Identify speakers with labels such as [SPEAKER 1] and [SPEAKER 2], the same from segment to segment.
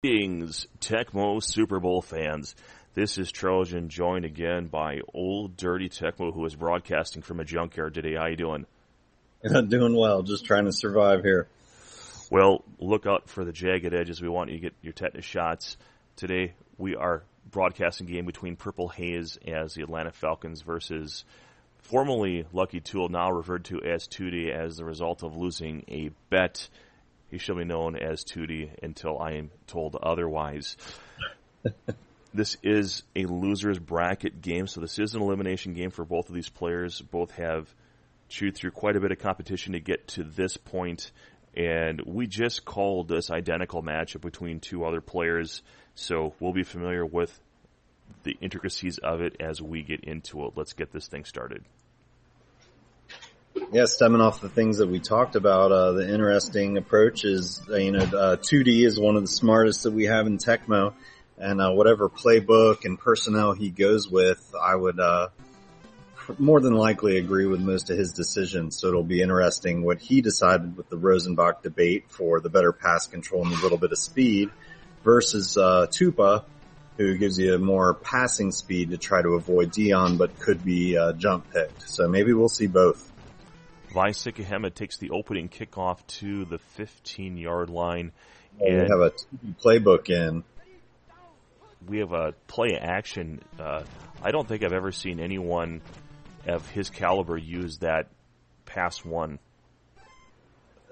[SPEAKER 1] Greetings, Tecmo Super Bowl fans. This is Trojan, joined again by Old Dirty Tecmo, who is broadcasting from a junkyard today. How you doing?
[SPEAKER 2] Doing well, just trying to survive here.
[SPEAKER 1] Well, look out for the jagged edges. We want you to get your tetanus shots. Today, we are broadcasting a game between Purplehaze as the Atlanta Falcons versus formerly Lucky Tool, now referred to as Tootie, as the result of losing a bet. He shall be known as Tootie until I am told otherwise. This is a loser's bracket game, so this is an elimination game for both of these players. Both have chewed through quite a bit of competition to get to this point, and we just called this identical matchup between two other players, so we'll be familiar with the intricacies of it as we get into it. Let's get this thing started.
[SPEAKER 2] Yeah, stemming off the things that we talked about, the interesting approach is, 2D is one of the smartest that we have in Tecmo, and whatever playbook and personnel he goes with, I would more than likely agree with most of his decisions. So it'll be interesting what he decided with the Rosenbach debate for the better pass control and a little bit of speed versus Tupa, who gives you more passing speed to try to avoid Dion, but could be jump picked. So maybe we'll see both.
[SPEAKER 1] Vaisikahema takes the opening kickoff to the 15-yard line.
[SPEAKER 2] And we have a playbook in.
[SPEAKER 1] We have a play action. I don't think I've ever seen anyone of his caliber use that pass one.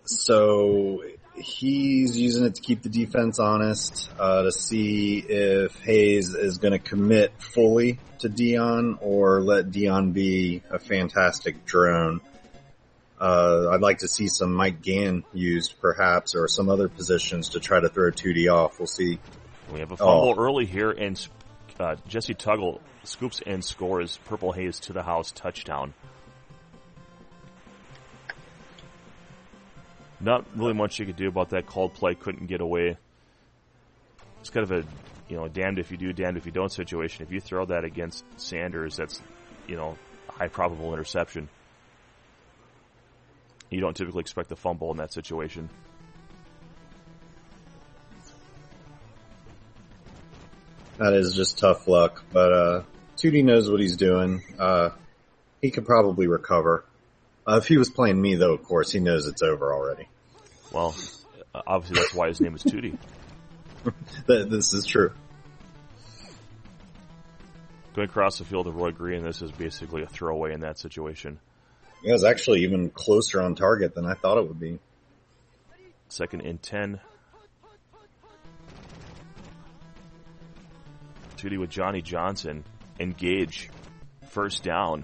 [SPEAKER 2] So he's using it to keep the defense honest, to see if Hayes is going to commit fully to Dion or let Dion be a fantastic drone. I'd like to see some Mike Gann used, perhaps, or some other positions to try to throw Tootie off. We'll see.
[SPEAKER 1] We have a fumble early here, and Jesse Tuggle scoops and scores. Purplehaze to the house, touchdown. Not really much you could do about that called play. Couldn't get away. It's kind of a damned if you do, damned if you don't situation. If you throw that against Sanders, that's a high probable interception. You don't typically expect a fumble in that situation.
[SPEAKER 2] That is just tough luck, but Tootie knows what he's doing. He could probably recover. If he was playing me, though, of course, he knows it's over already.
[SPEAKER 1] Well, obviously that's why his name is Tootie.
[SPEAKER 2] This is true.
[SPEAKER 1] Going across the field to Roy Green, this is basically a throwaway in that situation.
[SPEAKER 2] It was actually even closer on target than I thought it would be.
[SPEAKER 1] 2nd and 10. Tootie with Johnny Johnson. Engage. First down.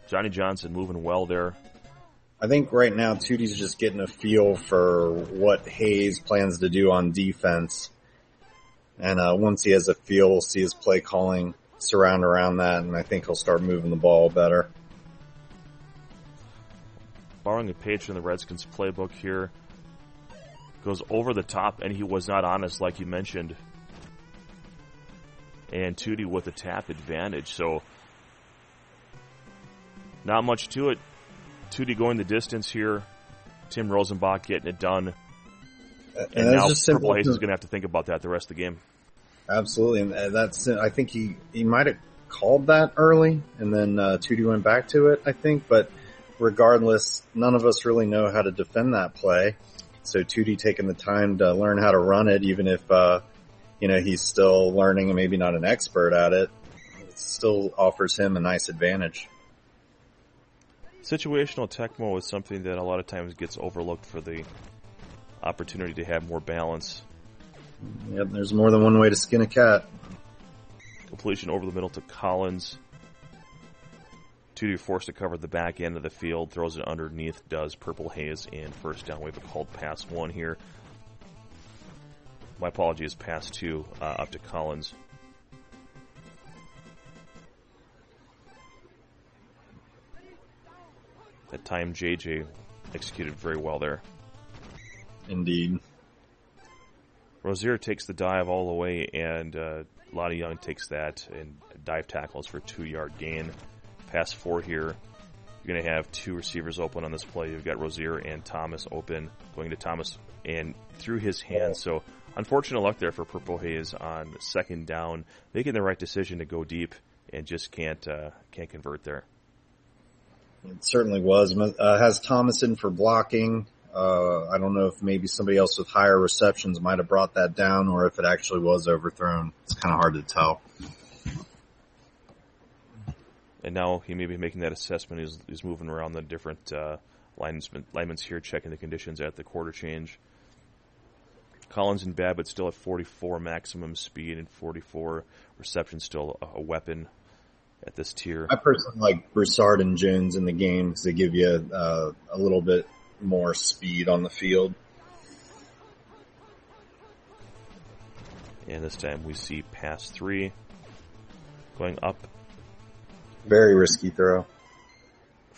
[SPEAKER 1] Johnny Johnson moving well there.
[SPEAKER 2] I think right now Tootie's just getting a feel for what Hayes plans to do on defense. And once he has a feel, we'll see his play calling surround around that, and I think he'll start moving the ball better.
[SPEAKER 1] Borrowing a page from the Redskins playbook here. Goes over the top, and he was not honest like you mentioned. And Tootie with a tap advantage. So, not much to it. Tootie going the distance here. Tim Rosenbach getting it done. And now Purplehaze is going to have to think about that the rest of the game.
[SPEAKER 2] Absolutely. And I think he might have called that early, and then Tootie went back to it, I think. But regardless, none of us really know how to defend that play. So Tootie taking the time to learn how to run it, even if, he's still learning and maybe not an expert at it, it still offers him a nice advantage.
[SPEAKER 1] Situational Tecmo is something that a lot of times gets overlooked for the opportunity to have more balance.
[SPEAKER 2] Yep, there's more than one way to skin a cat.
[SPEAKER 1] Completion over the middle to Collins. Tootie forced to cover the back end of the field, throws it underneath, does Purplehaze, and first down. We have a called pass 1 here. My apologies, pass 2 up to Collins. That time JJ executed very well there.
[SPEAKER 2] Indeed.
[SPEAKER 1] Rozier takes the dive all the way, and Lottie Young takes that and dive tackles for 2-yard gain. Pass 4 here. You're going to have 2 receivers open on this play. You've got Rozier and Thomas open. Going to Thomas and through his hands. So unfortunate luck there for Purplehaze on second down, making the right decision to go deep and just can't convert there.
[SPEAKER 2] It certainly was. Has Thomas in for blocking. I don't know if maybe somebody else with higher receptions might have brought that down, or if it actually was overthrown. It's kind of hard to tell.
[SPEAKER 1] And now he may be making that assessment. He's moving around the different linemen here, checking the conditions at the quarter change. Collins and Babbitt still at 44 maximum speed and 44 reception, still a weapon at this tier.
[SPEAKER 2] I personally like Broussard and Jones in the game because they give you a little bit more speed on the field.
[SPEAKER 1] And this time we see pass 3 going up.
[SPEAKER 2] Very risky throw.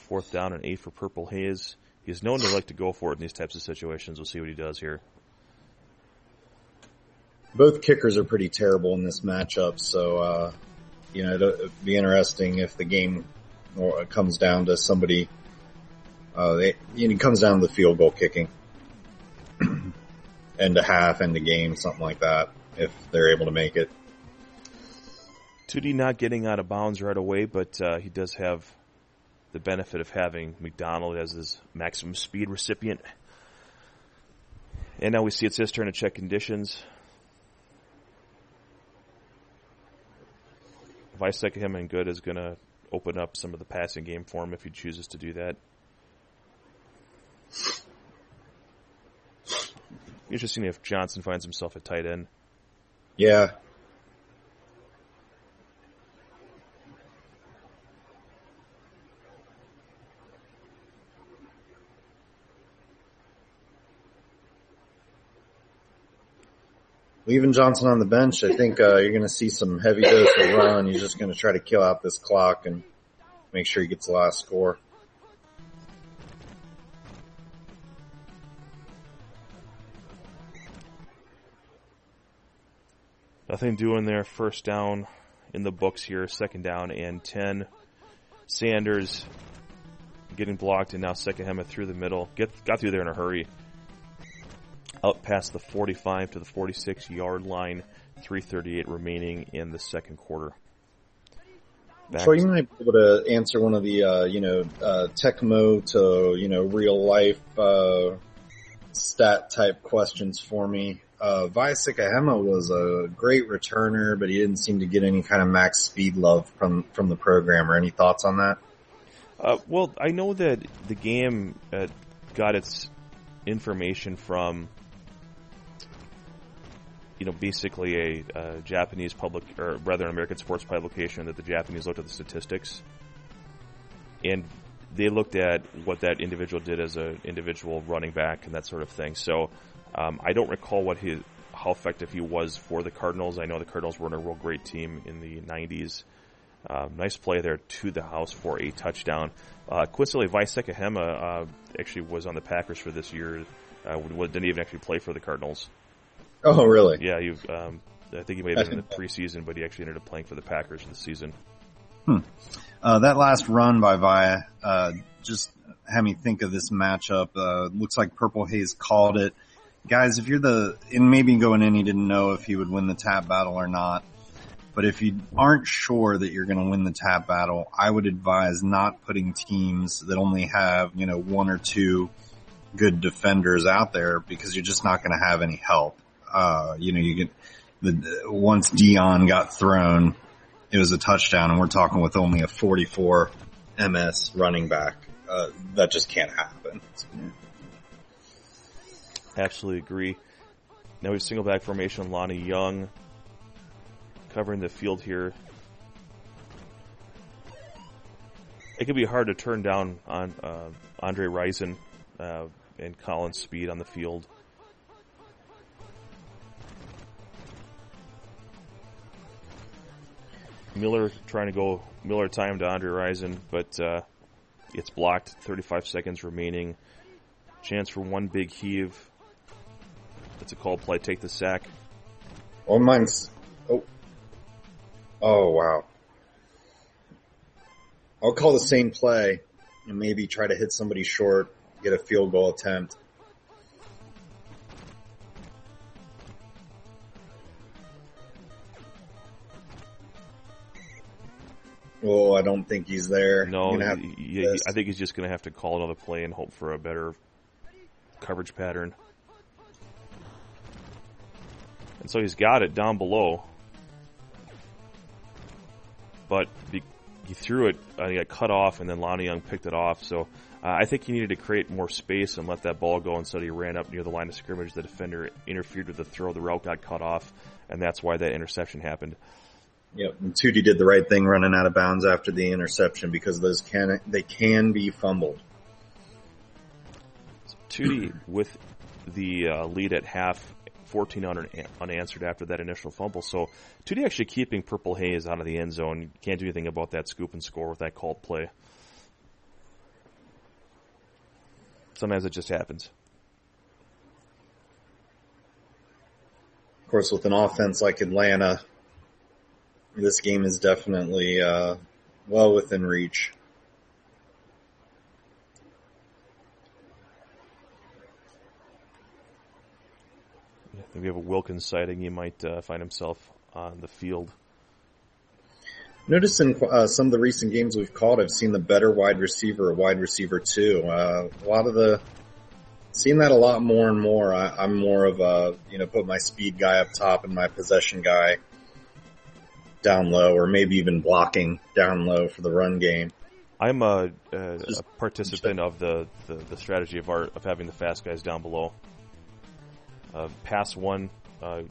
[SPEAKER 1] 4th down and 8 for Purplehaze. He's known to like to go for it in these types of situations. We'll see what he does here.
[SPEAKER 2] Both kickers are pretty terrible in this matchup, so it'll be interesting if the game comes down to somebody. It comes down to the field goal kicking, end of half, end of game, something like that, if they're able to make it.
[SPEAKER 1] Tootie not getting out of bounds right away, but he does have the benefit of having McDonald as his maximum speed recipient. And now we see it's his turn to check conditions. Vicek and Good is going to open up some of the passing game for him if he chooses to do that. Interesting if Johnson finds himself at tight end.
[SPEAKER 2] Yeah. Leaving Johnson on the bench, I think you're going to see some heavy dose of run. He's just going to try to kill out this clock and make sure he gets the last score.
[SPEAKER 1] Nothing doing there. First down in the books here. 2nd down and 10. Sanders getting blocked, and now Sekahema through the middle. Got through there in a hurry. Out past the 45 to the 46-yard line. 3:38 remaining in the second quarter.
[SPEAKER 2] So you might be able to answer one of the, Tecmo to, real life stat type questions for me. Sekahema was a great returner, but he didn't seem to get any kind of max speed love from the programmer. Any thoughts on that?
[SPEAKER 1] Well, I know that the game got its information from, basically a Japanese or rather an American sports publication that the Japanese looked at the statistics. And they looked at what that individual did as an individual running back and that sort of thing. So I don't recall how effective he was for the Cardinals. I know the Cardinals were a real great team in the 90s. Nice play there to the house for a touchdown. Coincidentally, Sekahema actually was on the Packers for this year. Didn't even actually play for the Cardinals.
[SPEAKER 2] Oh, really?
[SPEAKER 1] Yeah, I think he may have been in the preseason, but he actually ended up playing for the Packers this season.
[SPEAKER 2] That last run by Via just had me think of this matchup. Looks like Purplehaze called it. Guys, if you're and maybe going in, he didn't know if he would win the tap battle or not. But if you aren't sure that you're going to win the tap battle, I would advise not putting teams that only have, 1 or 2 good defenders out there, because you're just not going to have any help. Once Dion got thrown, it was a touchdown, and we're talking with only a 44 MS running back. That just can't happen.
[SPEAKER 1] Absolutely agree. Now we have single back formation. Lonnie Young covering the field here. It could be hard to turn down on Andre Rison and Collins' speed on the field. Miller trying to go Miller time to Andre Rison, but it's blocked. 35 seconds remaining. Chance for one big heave. It's a called play. Take the sack.
[SPEAKER 2] Oh, mine's... Oh, wow. I'll call the same play and maybe try to hit somebody short, get a field goal attempt. Oh, I don't think he's there.
[SPEAKER 1] No, I think he's just going to have to call another play and hope for a better coverage pattern. And so he's got it down below. But he threw it, he got cut off, and then Lonnie Young picked it off. So I think he needed to create more space and let that ball go. Instead, he ran up near the line of scrimmage. The defender interfered with the throw. The route got cut off, and that's why that interception happened.
[SPEAKER 2] Yep, and Tootie did the right thing running out of bounds after the interception because those they can be fumbled.
[SPEAKER 1] So Tootie with the lead at half, 14 unanswered after that initial fumble. So Tootie actually keeping Purplehaze out of the end zone. You can't do anything about that scoop and score with that called play. Sometimes it just happens.
[SPEAKER 2] Of course, with an offense like Atlanta, this game is definitely well within reach.
[SPEAKER 1] If we have a Wilkins sighting, he might find himself on the field.
[SPEAKER 2] Notice in some of the recent games we've called, I've seen the better wide receiver, a wide receiver too. Seen that a lot more and more. I'm more of a, put my speed guy up top and my possession guy down low, or maybe even blocking down low for the run game.
[SPEAKER 1] I'm a participant of the strategy of having the fast guys down below. Pass one,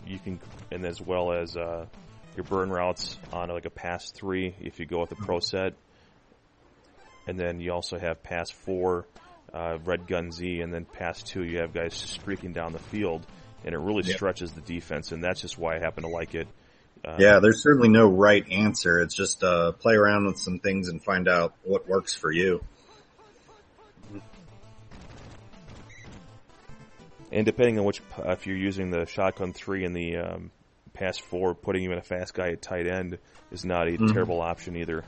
[SPEAKER 1] you can, and as well as your burn routes on like a pass 3 if you go with the pro set. And then you also have pass 4, red gun Z, and then pass 2, you have guys streaking down the field, and it really stretches the defense, and that's just why I happen to like it.
[SPEAKER 2] There's certainly no right answer. It's just play around with some things and find out what works for you.
[SPEAKER 1] And depending on which, if you're using the shotgun 3 and the pass 4, putting you in a fast guy at tight end is not a terrible option either.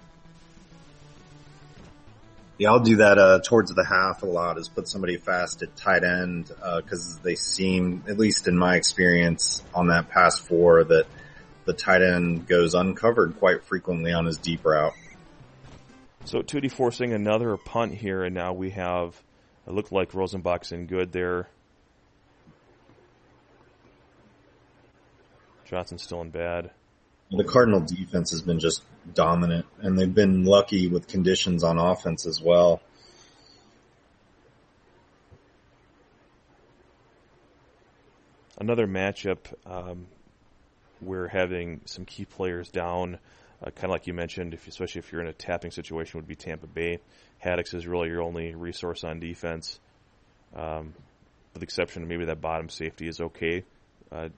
[SPEAKER 2] Yeah, I'll do that towards the half a lot, is put somebody fast at tight end, because they seem, at least in my experience on that pass 4, that the tight end goes uncovered quite frequently on his deep route.
[SPEAKER 1] So Tootie forcing another punt here, and now we have, it looked like Rosenbach's in good there. Johnson's still in bad.
[SPEAKER 2] The Cardinal defense has been just dominant, and they've been lucky with conditions on offense as well.
[SPEAKER 1] Another matchup, we're having some key players down, kind of like you mentioned, especially if you're in a tapping situation, would be Tampa Bay. Haddix is really your only resource on defense, with the exception of maybe that bottom safety is okay. But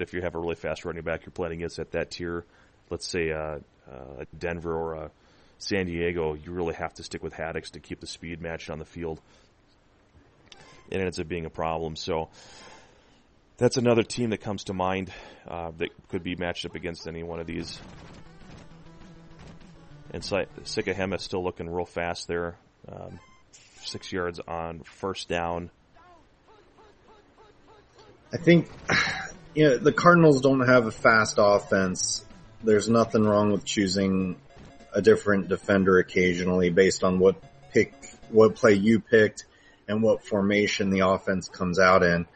[SPEAKER 1] if you have a really fast running back you're playing against at that tier, let's say Denver or San Diego, you really have to stick with Haddix to keep the speed matched on the field. And it ends up being a problem. So that's another team that comes to mind that could be matched up against any one of these. And Sikahema is still looking real fast there. 6 yards on first down.
[SPEAKER 2] I think, the Cardinals don't have a fast offense. There's nothing wrong with choosing a different defender occasionally based on what play you picked and what formation the offense comes out in.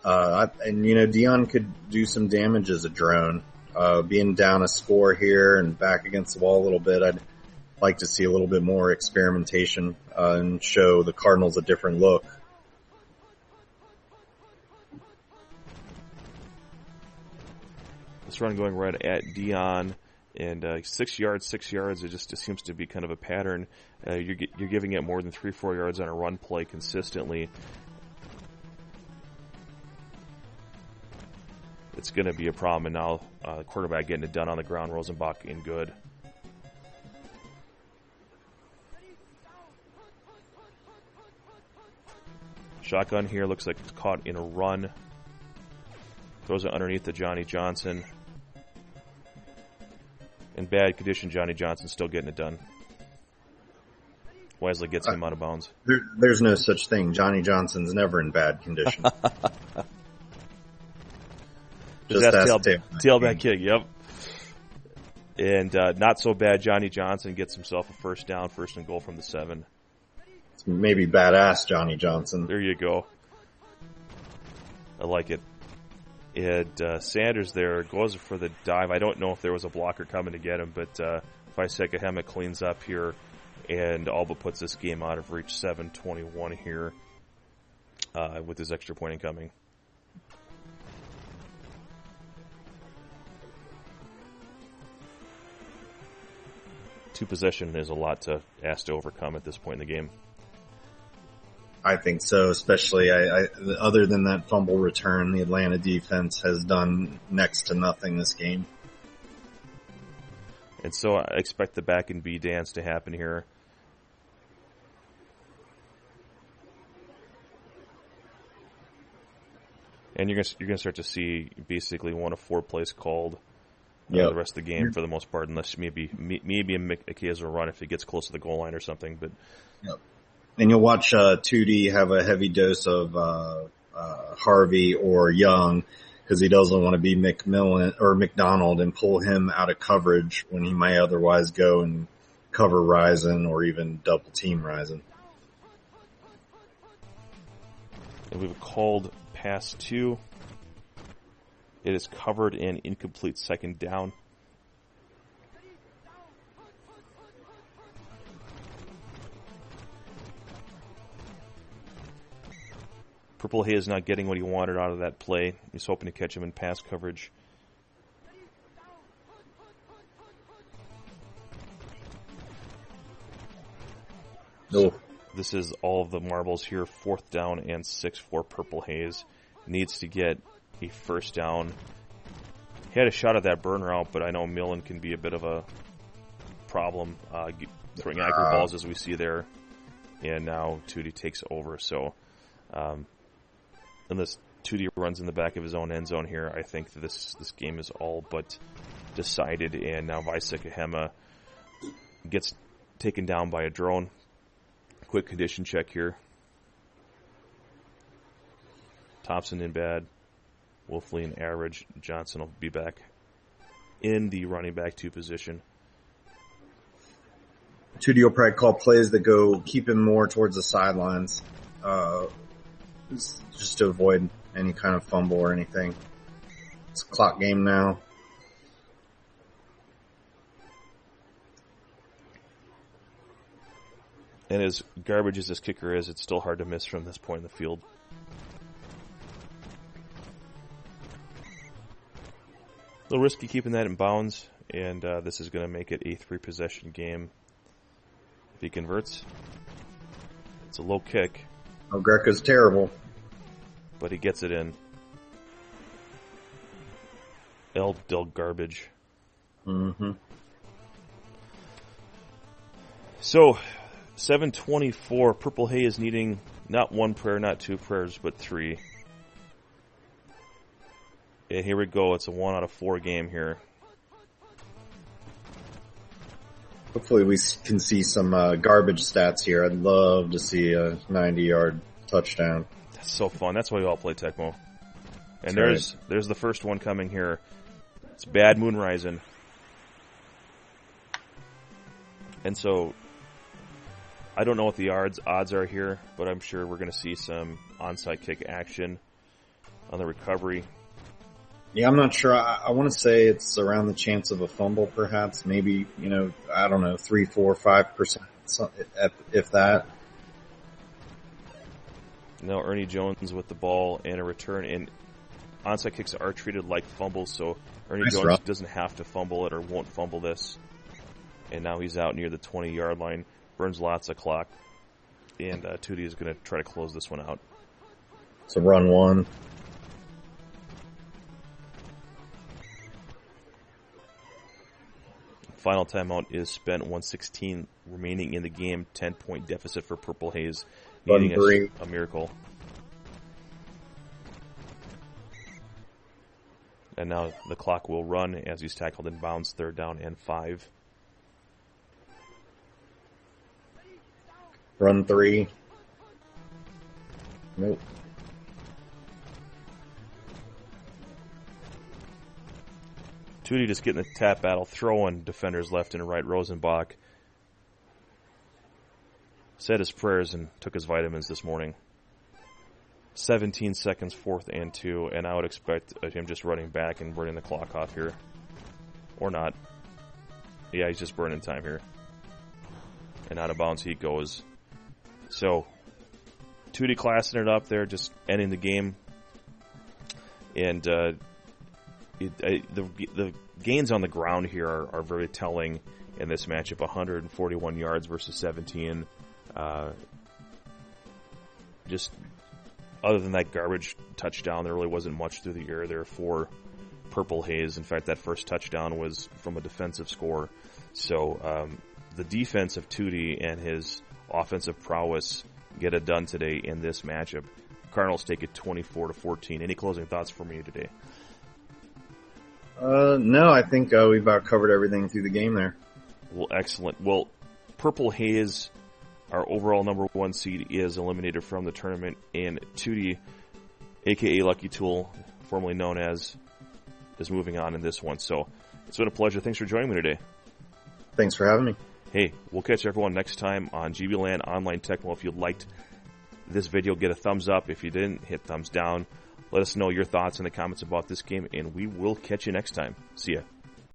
[SPEAKER 2] Dion could do some damage as a drone. Being down a score here and back against the wall a little bit, I'd like to see a little bit more experimentation and show the Cardinals a different look.
[SPEAKER 1] This run going right at Dion, and 6 yards, it just seems to be kind of a pattern. You're giving it more than 3-4 yards on a run play consistently. It's going to be a problem, and now the quarterback getting it done on the ground, Rosenbach in good. Shotgun here, looks like it's caught in a run. Throws it underneath to Johnny Johnson. In bad condition, Johnny Johnson's still getting it done. Wisely gets him out of bounds.
[SPEAKER 2] There's no such thing. Johnny Johnson's never in bad condition.
[SPEAKER 1] Just tailback kick, yep. And not so bad, Johnny Johnson gets himself a first down, 1st and goal from the 7.
[SPEAKER 2] It's maybe badass Johnny Johnson.
[SPEAKER 1] There you go. I like it. And Sanders there goes for the dive. I don't know if there was a blocker coming to get him, but Visekahema cleans up here and all but puts this game out of reach. 7-21 here with his extra point incoming. Two possession is a lot to ask to overcome at this point in the game.
[SPEAKER 2] I think so, especially other than that fumble return, the Atlanta defense has done next to nothing this game.
[SPEAKER 1] And so I expect the back and B dance to happen here. And you're gonna start to see basically 1 of 4 plays called the rest of the game for the most part, unless maybe a occasional run if it gets close to the goal line or something. But
[SPEAKER 2] and you'll watch Tootie have a heavy dose of Harvey or Young because he doesn't want to be McMillan or McDonald and pull him out of coverage when he might otherwise go and cover Risen or even double team Risen.
[SPEAKER 1] And we've called pass 2. It is covered in incomplete 2nd down. Purplehaze not getting what he wanted out of that play. He's hoping to catch him in pass coverage. So this is all of the marbles here. 4th down and 6 for Purplehaze. Needs to get a first down. He had a shot at that burn route, but I know Millen can be a bit of a problem throwing accurate balls as we see there. And now Tootie takes over. So, unless Tootie runs in the back of his own end zone here, I think that this game is all but decided. And now Visekahema gets taken down by a drone. Quick condition check here. Thompson in bad. Wolfley in average. Johnson will be back in the running back 2 position.
[SPEAKER 2] Tootie will probably call plays that go keep him more towards the sidelines, just to avoid any kind of fumble or anything. It's a clock game now.
[SPEAKER 1] And as garbage as this kicker is, it's still hard to miss from this point in the field. A little risky keeping that in bounds, and this is going to make it a 3-possession game. If he converts, it's a low kick.
[SPEAKER 2] Oh, Greco's terrible.
[SPEAKER 1] But he gets it in. El Del Garbage.
[SPEAKER 2] Mm-hmm.
[SPEAKER 1] So, 7:24. Purplehaze needing not 1 prayer, not 2 prayers, but 3. And here we go. It's a 1 out of 4 game here.
[SPEAKER 2] Hopefully we can see some garbage stats here. I'd love to see a 90-yard touchdown.
[SPEAKER 1] That's so fun. That's why we all play Tecmo. And
[SPEAKER 2] That's
[SPEAKER 1] there's the first one coming here. It's Bad Moon Rising. And so, I don't know what the odds are here, but I'm sure we're going to see some onside kick action on the recovery.
[SPEAKER 2] Yeah, I'm not sure. I want to say it's around the chance of a fumble, perhaps. Maybe, I don't know, 3, 4, 5%, if that.
[SPEAKER 1] Now Ernie Jones with the ball and a return. And onside kicks are treated like fumbles, so Ernie Jones doesn't have to fumble it or won't fumble this. And now he's out near the 20-yard line. Burns lots of clock. And Tootie is going to try to close this one out.
[SPEAKER 2] It's a run 1.
[SPEAKER 1] Final timeout is spent. 1:16 remaining in the game. 10-point deficit for Purplehaze, needing a miracle. And now the clock will run as he's tackled in bounds. 3rd down and 5.
[SPEAKER 2] Run 3. Nope.
[SPEAKER 1] Tootie just getting the tap battle, throwing defenders left and right. Rosenbach said his prayers and took his vitamins this morning. 17 seconds, 4th and 2, and I would expect him just running back and burning the clock off here. Or not. Yeah, he's just burning time here. And out of bounds he goes. So, Tootie classing it up there, just ending the game. And the gains on the ground here are very telling in this matchup. 141 yards versus 17. Just other than that garbage touchdown, there really wasn't much through the air there for Purplehaze. In fact, that first touchdown was from a defensive score. So the defense of Tootie and his offensive prowess get it done today in this matchup. Cardinals take it 24-14. Any closing thoughts from you today?
[SPEAKER 2] No, I think we've about covered everything through the game there.
[SPEAKER 1] Well, excellent. Well, Purplehaze, our overall number 1 seed, is eliminated from the tournament, and Tootie, a.k.a. Lucky Tool, formerly known as, is moving on in this one. So it's been a pleasure. Thanks for joining me today.
[SPEAKER 2] Thanks for having me.
[SPEAKER 1] Hey, we'll catch everyone next time on GBLAN Online Tecmo. If you liked this video, get a thumbs up. If you didn't, hit thumbs down. Let us know your thoughts in the comments about this game, and we will catch you next time. See ya.